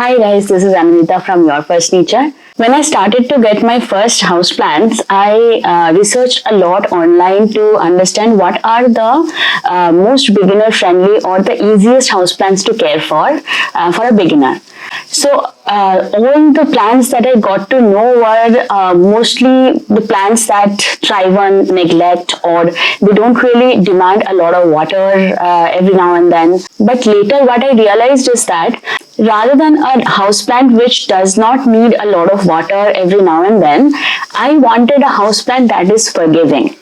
Hi guys, this is Anita from YourFirstNature. When I started to get my first houseplants, I researched a lot online to understand what are the most beginner-friendly or the easiest houseplants to care for a beginner. So all the plants that I got to know were mostly the plants that thrive on neglect, or they don't really demand a lot of water every now and then. But later what I realized is that rather than a houseplant which does not need a lot of water every now and then, I wanted a houseplant that is forgiving.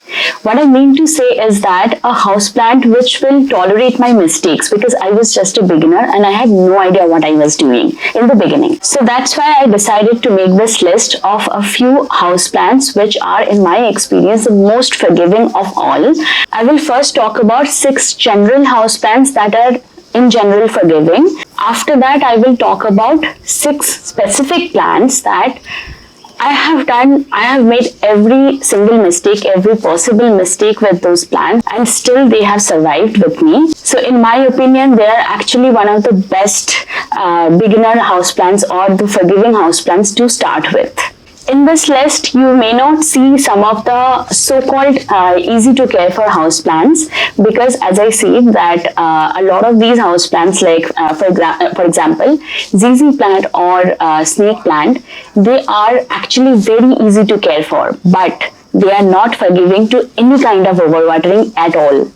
What I mean to say is that a houseplant which will tolerate my mistakes, because I was just a beginner and I had no idea what I was doing in the beginning. So that's why I decided to make this list of a few houseplants which are, in my experience, the most forgiving of all. I will first talk about 6 general houseplants that are in general forgiving. After that, I will talk about 6 specific plants that I have made every single mistake, every possible mistake with those plants, and still they have survived with me. So in my opinion, they are actually one of the best beginner houseplants or the forgiving houseplants to start with. In this list, you may not see some of the so-called easy to care for houseplants, because as I said that a lot of these houseplants, like for example, ZZ plant or snake plant, they are actually very easy to care for, but they are not forgiving to any kind of overwatering at all.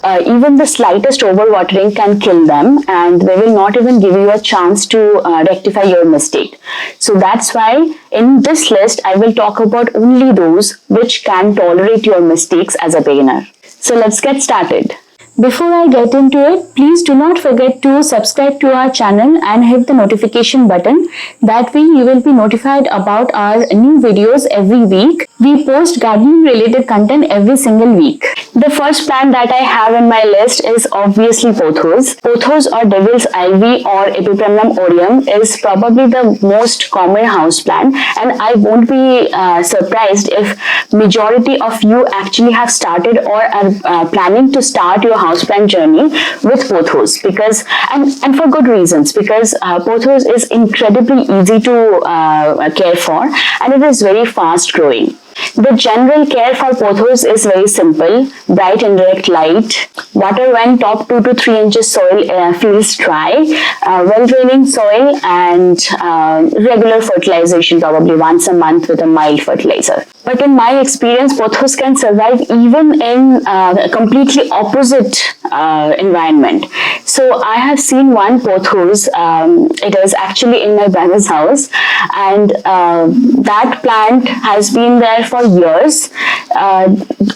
Even the slightest overwatering can kill them, and they will not even give you a chance to rectify your mistake. So that's why in this list, I will talk about only those which can tolerate your mistakes as a beginner. So let's get started. Before I get into it, please do not forget to subscribe to our channel and hit the notification button. That way you will be notified about our new videos every week. We post gardening related content every single week. The first plant that I have in my list is obviously Pothos. Pothos or Devil's Ivy or Epipremnum aureum is probably the most common house plant, and I won't be surprised if majority of you actually have started or are planning to start your houseplant journey with Pothos, because and for good reasons, because Pothos is incredibly easy to care for, and it is very fast growing. The general care for Pothos is very simple: bright indirect light, water when top 2 to 3 inches soil feels dry, well-draining soil, and regular fertilization, probably once a month with a mild fertilizer. But in my experience, Pothos can survive even in a completely opposite environment. So I have seen one Pothos, it is actually in my brother's house, and that plant has been there for years.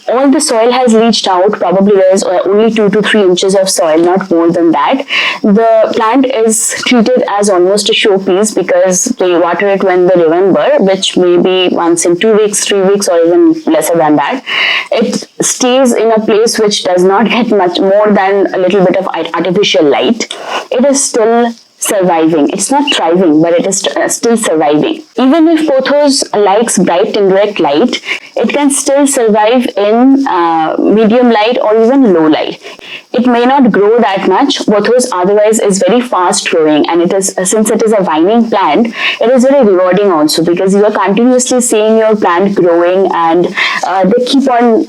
All the soil has leached out. Probably there is only 2 to 3 inches of soil, not more than that. The plant is treated as almost a showpiece because they water it when they remember, which may be once in 2 weeks, 3 weeks, or even lesser than that. It stays in a place which does not get much more than a little bit of artificial light. It is still surviving. It's not thriving, but it is still surviving. Even if Pothos likes bright indirect light, it can still survive in medium light or even low light. It may not grow that much. Pothos otherwise is very fast growing, and it is, since it is a vining plant, it is very rewarding also, because you are continuously seeing your plant growing, and they keep on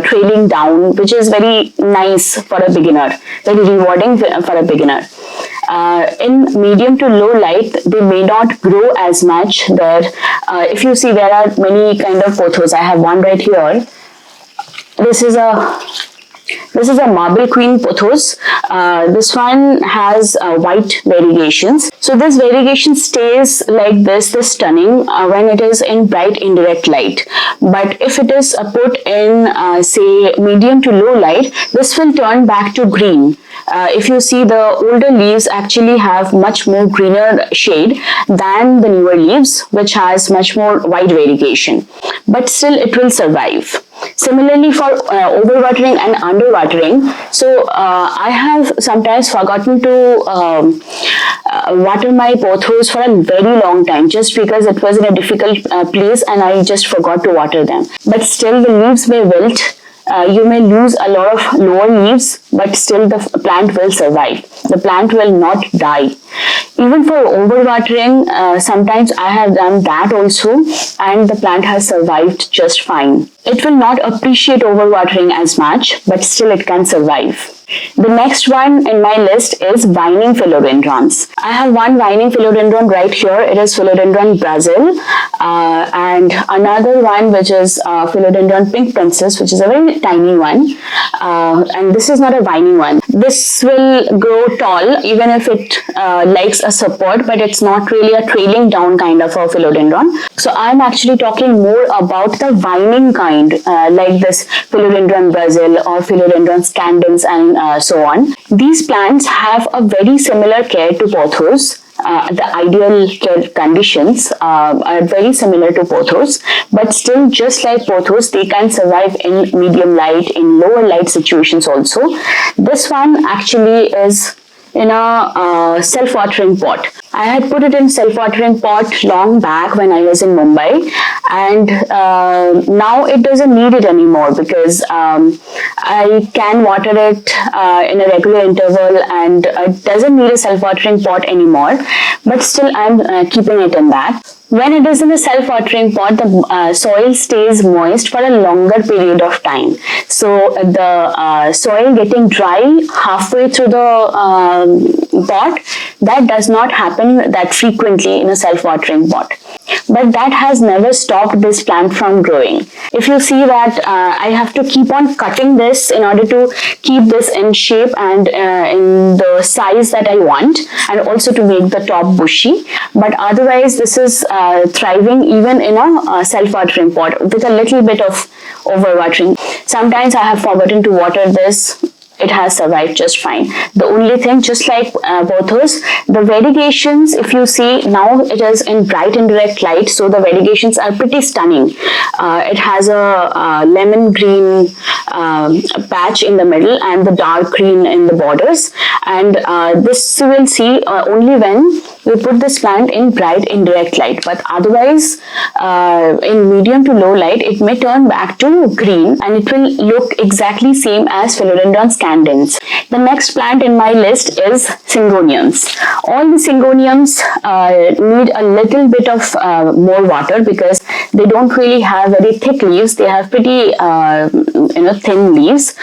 trailing down, which is very nice for a beginner, very rewarding for a beginner. In medium to low light, they may not grow as much. There, if you see, there are many kind of Pothos. I have one right here. This is a Marble Queen Pothos. This one has white variegations. So this variegation stays like this stunning when it is in bright indirect light. But if it is put in say medium to low light, this will turn back to green. If you see, the older leaves actually have much more greener shade than the newer leaves, which has much more white variegation. But still it will survive. Similarly for overwatering and underwatering, so I have sometimes forgotten to water my Pothos for a very long time, just because it was in a difficult place and I just forgot to water them. But still the leaves may wilt you may lose a lot of lower leaves, but still the plant will survive. The plant will not die. Even for overwatering, sometimes I have done that also, and the plant has survived just fine. It will not appreciate overwatering as much, but still it can survive. The next one in my list is vining philodendrons. I have one vining philodendron right here. It is Philodendron Brazil, and another one which is Philodendron Pink Princess, which is a very tiny one. And this is not a vining one. This will grow tall even if it likes a support, but it's not really a trailing down kind of a philodendron. So I'm actually talking more about the vining kind, like this Philodendron Brazil or Philodendron Scandens and so on. These plants have a very similar care to Pothos. The ideal care conditions are very similar to Pothos, but still, just like Pothos, they can survive in medium light, in lower light situations also. This one actually is in a self-watering pot. I had put it in self-watering pot long back when I was in Mumbai, and now it doesn't need it anymore because I can water it in a regular interval, and it doesn't need a self-watering pot anymore, but still I'm keeping it in that. When it is in a self-watering pot, the soil stays moist for a longer period of time. So the soil getting dry halfway through the pot, that does not happen that frequently in a self-watering pot. But that has never stopped this plant from growing. If you see that I have to keep on cutting this in order to keep this in shape and in the size that I want, and also to make the top bushy. But otherwise, this is thriving even in a self-watering pot with a little bit of overwatering. Sometimes I have forgotten to water this. It has survived just fine. The only thing, just like Pothos, the variegations, if you see now, it is in bright indirect light, so the variegations are pretty stunning. It has a lemon green patch in the middle and the dark green in the borders, and this you will see only when we put this plant in bright indirect light, but otherwise in medium to low light it may turn back to green and it will look exactly same as Philodendron Scandens. The next plant in my list is Syngoniums. All the Syngoniums need a little bit of more water because they don't really have very thick leaves. They have pretty thin leaves,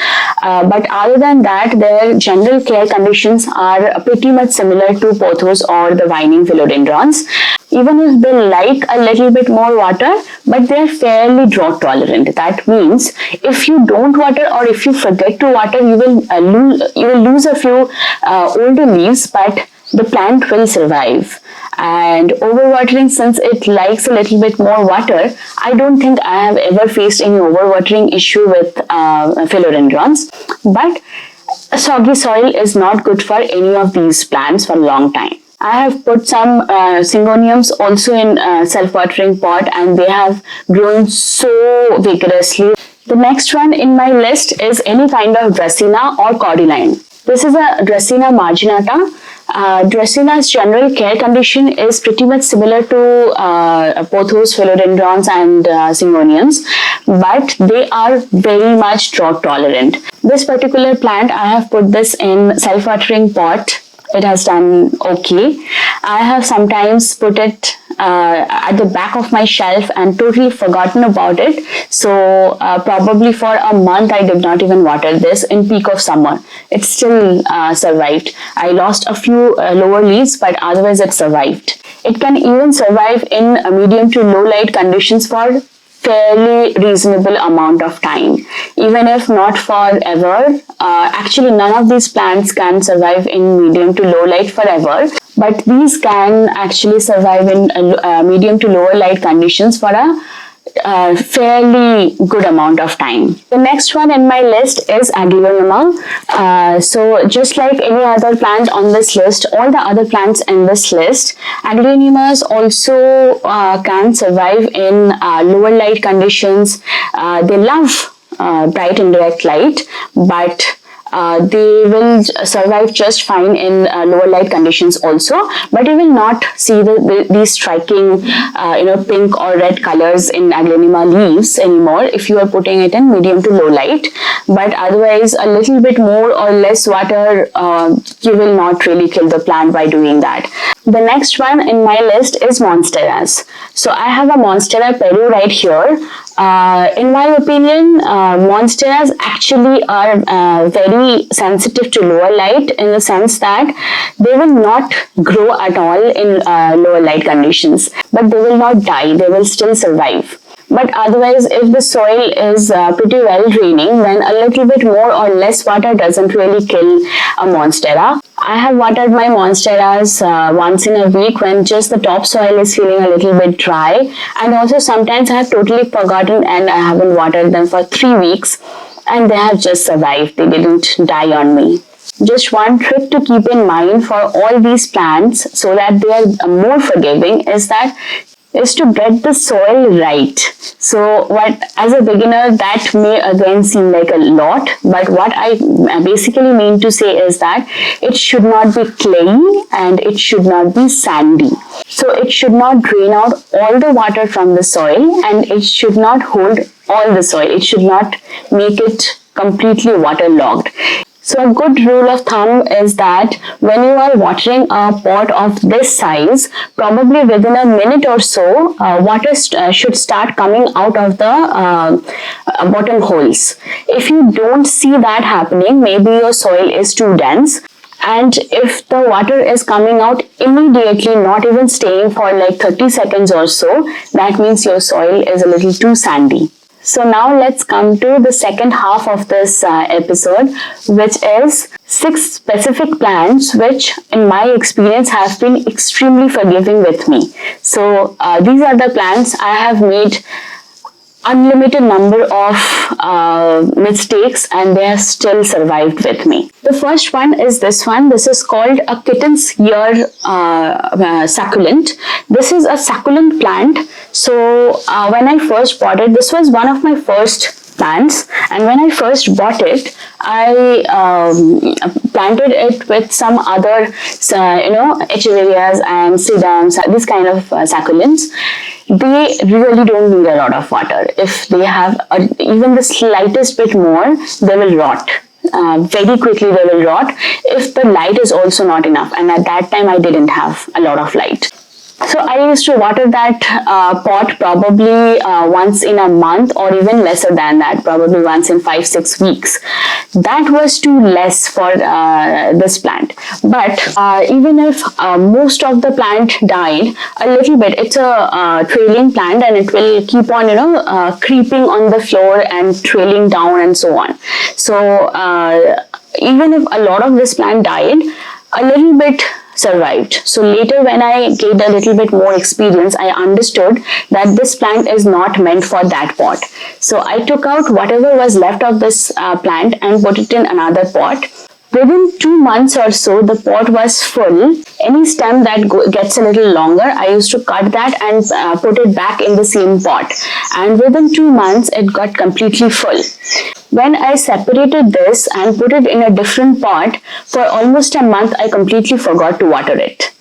but other than that, their general care conditions are pretty much similar to Pothos or the vining philodendrons. Even if they like a little bit more water, but they are fairly drought tolerant. That means if you don't water or if you forget to water, you will lose a few older leaves, but the plant will survive. And overwatering, since it likes a little bit more water, I don't think I have ever faced any overwatering issue with philodendrons. But soggy soil is not good for any of these plants for a long time. I have put some Syngoniums also in self-watering pot, and they have grown so vigorously. The next one in my list is any kind of Dracaena or cordyline. This is a Dracaena marginata. Dracaena's general care condition is pretty much similar to Pothos, philodendrons and Syngoniums, but they are very much drought tolerant. This particular plant, I have put this in self-watering pot. It has done okay. I have sometimes put it at the back of my shelf and totally forgotten about it. So probably for a month I did not even water this in peak of summer. It still survived. I lost a few lower leaves, but otherwise it survived. It can even survive in medium to low light conditions for fairly reasonable amount of time, even if not forever. Actually, none of these plants can survive in medium to low light forever, but these can actually survive in medium to lower light conditions for a fairly good amount of time. The next one in my list is Aglaonema. So just like any other plant on this list, all the other plants in this list, Aglaonemas also can survive in lower light conditions. They love bright indirect light, but they will survive just fine in lower light conditions also, but you will not see these striking pink or red colors in Aglaonema leaves anymore if you are putting it in medium to low light. But otherwise, a little bit more or less water, you will not really kill the plant by doing that. The next one in my list is Monsteras. So I have a Monstera Peru right here. In my opinion, Monsteras actually are very sensitive to lower light, in the sense that they will not grow at all in lower light conditions, but they will not die, they will still survive. But otherwise, if the soil is pretty well draining, then a little bit more or less water doesn't really kill a Monstera. I have watered my Monsteras once in a week when just the topsoil is feeling a little bit dry, and also sometimes I have totally forgotten and I haven't watered them for 3 weeks and they have just survived. They didn't die on me. Just one trick to keep in mind for all these plants so that they are more forgiving is to get the soil right. So as a beginner, that may again seem like a lot, but what I basically mean to say is that it should not be clayey and it should not be sandy. So it should not drain out all the water from the soil, and it should not hold all the soil. It should not make it completely waterlogged. So a good rule of thumb is that when you are watering a pot of this size, probably within a minute or so, water should start coming out of the bottom holes. If you don't see that happening, maybe your soil is too dense. And if the water is coming out immediately, not even staying for like 30 seconds or so, that means your soil is a little too sandy. So now let's come to the second half of this episode, which is 6 specific plants which in my experience have been extremely forgiving with me. So these are the plants I have made unlimited number of mistakes and they have still survived with me. The first one is this one. This is called a Kitten's Ear Succulent. This is a succulent plant. So when I first bought it, this was one of my first plants, and when I first bought it, I planted it with some other echeverias and sedums, these kind of succulents. They really don't need a lot of water. If they have even the slightest bit more, they will rot. Very quickly they will rot if the light is also not enough, and at that time I didn't have a lot of light. So I used to water that pot probably once in a month, or even lesser than that, probably once in 5-6 weeks. That was too less for this plant. But even if most of the plant died, a little bit, it's a trailing plant and it will keep on creeping on the floor and trailing down and so on. So even if a lot of this plant died, a little bit survived. So later when I gained a little bit more experience, I understood that this plant is not meant for that pot. So I took out whatever was left of this plant and put it in another pot. Within 2 months or so, the pot was full. Any stem that gets a little longer, I used to cut that and put it back in the same pot. And within 2 months, it got completely full. When I separated this and put it in a different pot, for almost a month, I completely forgot to water it.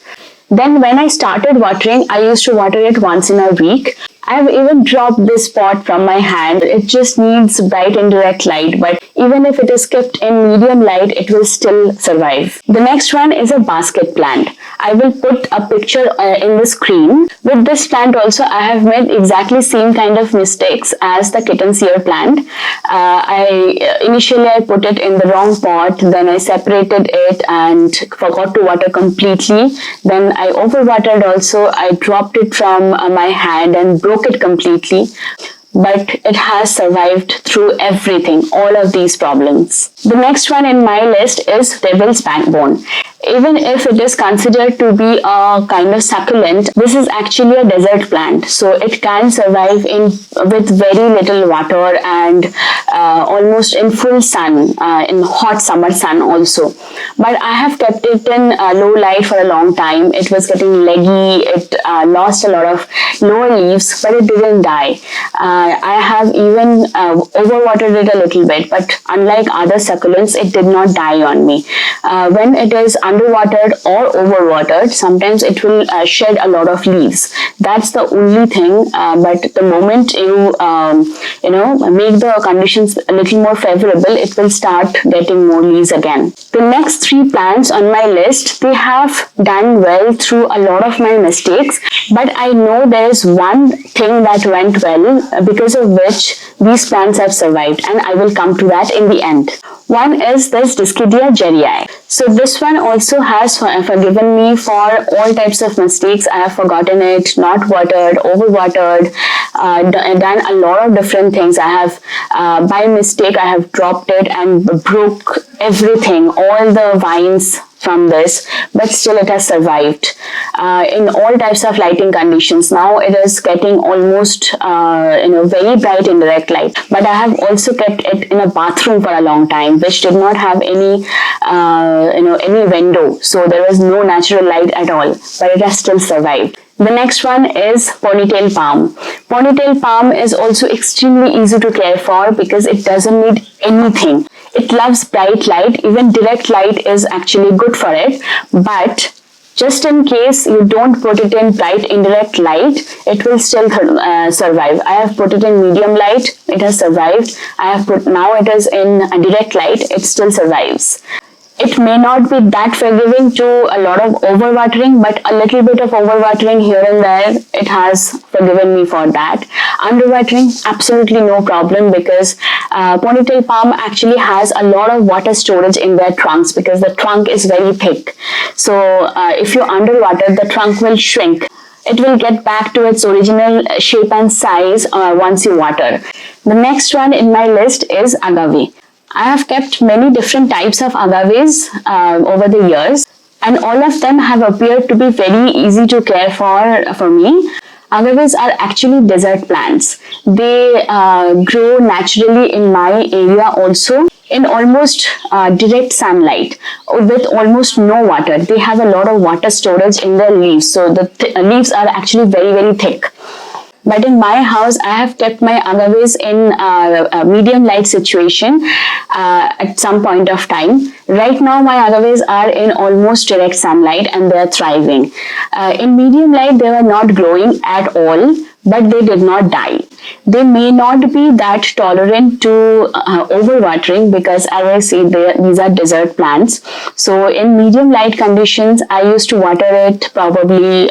Then when I started watering, I used to water it once in a week. I've even dropped this pot from my hand. It just needs bright indirect light, but even if it is kept in medium light, it will still survive. The next one is a basket plant. I will put a picture in the screen. With this plant also, I have made exactly same kind of mistakes as the Kitten's Ear plant. Initially I put it in the wrong pot, then I separated it and forgot to water completely. Then I overwatered also. I dropped it from my hand and broke it completely. But it has survived through everything, all of these problems. The next one in my list is Devil's Backbone. Even if it is considered to be a kind of succulent, this is actually a desert plant. So it can survive with very little water and almost in full sun, in hot summer sun also. But I have kept it in low light for a long time. It was getting leggy. It lost a lot of lower leaves, but it didn't die. I have even overwatered it a little bit, but unlike other succulents, it did not die on me. When it is underwatered or overwatered, sometimes it will shed a lot of leaves. That's the only thing. But the moment you make the conditions a little more favorable, it will start getting more leaves again. The next 3 plants on my list, they have done well through a lot of my mistakes, but I know there is one thing that went well because of which these plants have survived, and I will come to that in the end. One is this Dischidia Geri. So this one also has forgiven me for all types of mistakes. I have forgotten it, not watered, overwatered, done a lot of different things. I have, by mistake, I have dropped it and broke everything, all the vines from this, but still it has survived in all types of lighting conditions. Now it is getting almost very bright indirect light, but I have also kept it in a bathroom for a long time, which did not have any window, so there was no natural light at all, but it has still survived. The next one is Ponytail palm. Ponytail palm is also extremely easy to care for because it doesn't need anything. It loves bright light. Even direct light is actually good for it, but just in case you don't put it in bright indirect light, it will still survive. I have put it in medium light, it has survived. Now it is in direct light, it still survives. It may not be that forgiving to a lot of overwatering, but a little bit of overwatering here and there, it has forgiven me for that. Underwatering, absolutely no problem, because Ponytail palm actually has a lot of water storage in their trunks because the trunk is very thick. So if you underwater, the trunk will shrink. It will get back to its original shape and size once you water. The next one in my list is Agave. I have kept many different types of agaves over the years, and all of them have appeared to be very easy to care for me. Agaves are actually desert plants. They grow naturally in my area also, in almost direct sunlight with almost no water. They have a lot of water storage in their leaves, so the leaves are actually very, very thick. But in my house, I have kept my agaves in a medium light situation at some point of time. Right now, my agaves are in almost direct sunlight and they are thriving. In medium light, they were not growing at all, but they did not die. They may not be that tolerant to overwatering because, as I say, these are desert plants. So in medium light conditions, I used to water it probably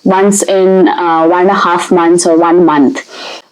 once in 1.5 months or 1 month.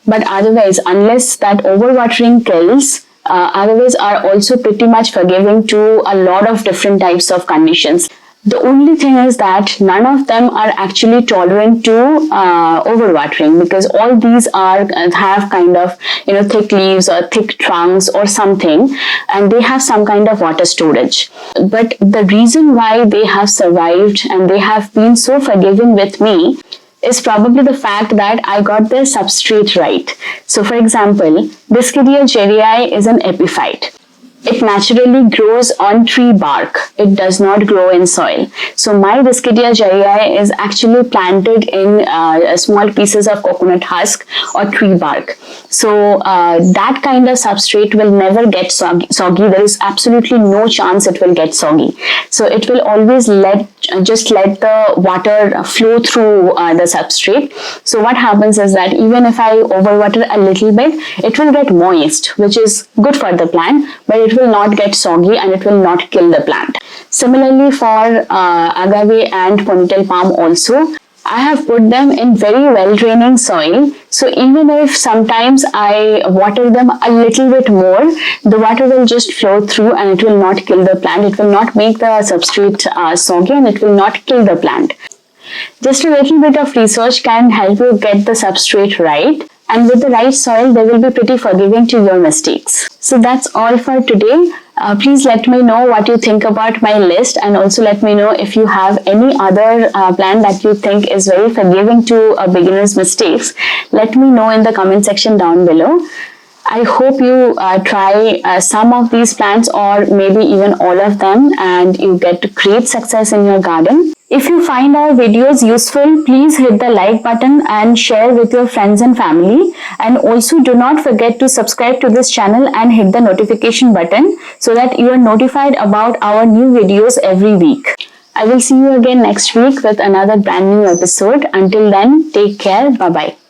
But otherwise, unless that overwatering kills, agaves are also pretty much forgiving to a lot of different types of conditions. The only thing is that none of them are actually tolerant to overwatering, because all these have kind of thick leaves or thick trunks or something, and they have some kind of water storage. But the reason why they have survived and they have been so forgiving with me is probably the fact that I got their substrate right. So for example, Dischidia Geri is an epiphyte. It naturally grows on tree bark. It does not grow in soil. So my Dischidia Geri is actually planted in small pieces of coconut husk or tree bark. So that kind of substrate will never get soggy. There is absolutely no chance it will get soggy. So it will always just let the water flow through the substrate. So what happens is that even if I overwater a little bit, it will get moist, which is good for the plant, but it will not get soggy and it will not kill the plant. Similarly for agave and ponytail palm also, I have put them in very well draining soil. So even if sometimes I water them a little bit more, the water will just flow through and it will not kill the plant. It will not make the substrate soggy and it will not kill the plant. Just a little bit of research can help you get the substrate right. And with the right soil, they will be pretty forgiving to your mistakes. So that's all for today. Please let me know what you think about my list, and also let me know if you have any other plant that you think is very forgiving to a beginner's mistakes. Let me know in the comment section down below. I hope you try some of these plants or maybe even all of them and you get great success in your garden. If you find our videos useful, please hit the like button and share with your friends and family. And also do not forget to subscribe to this channel and hit the notification button so that you are notified about our new videos every week. I will see you again next week with another brand new episode. Until then, take care. Bye-bye.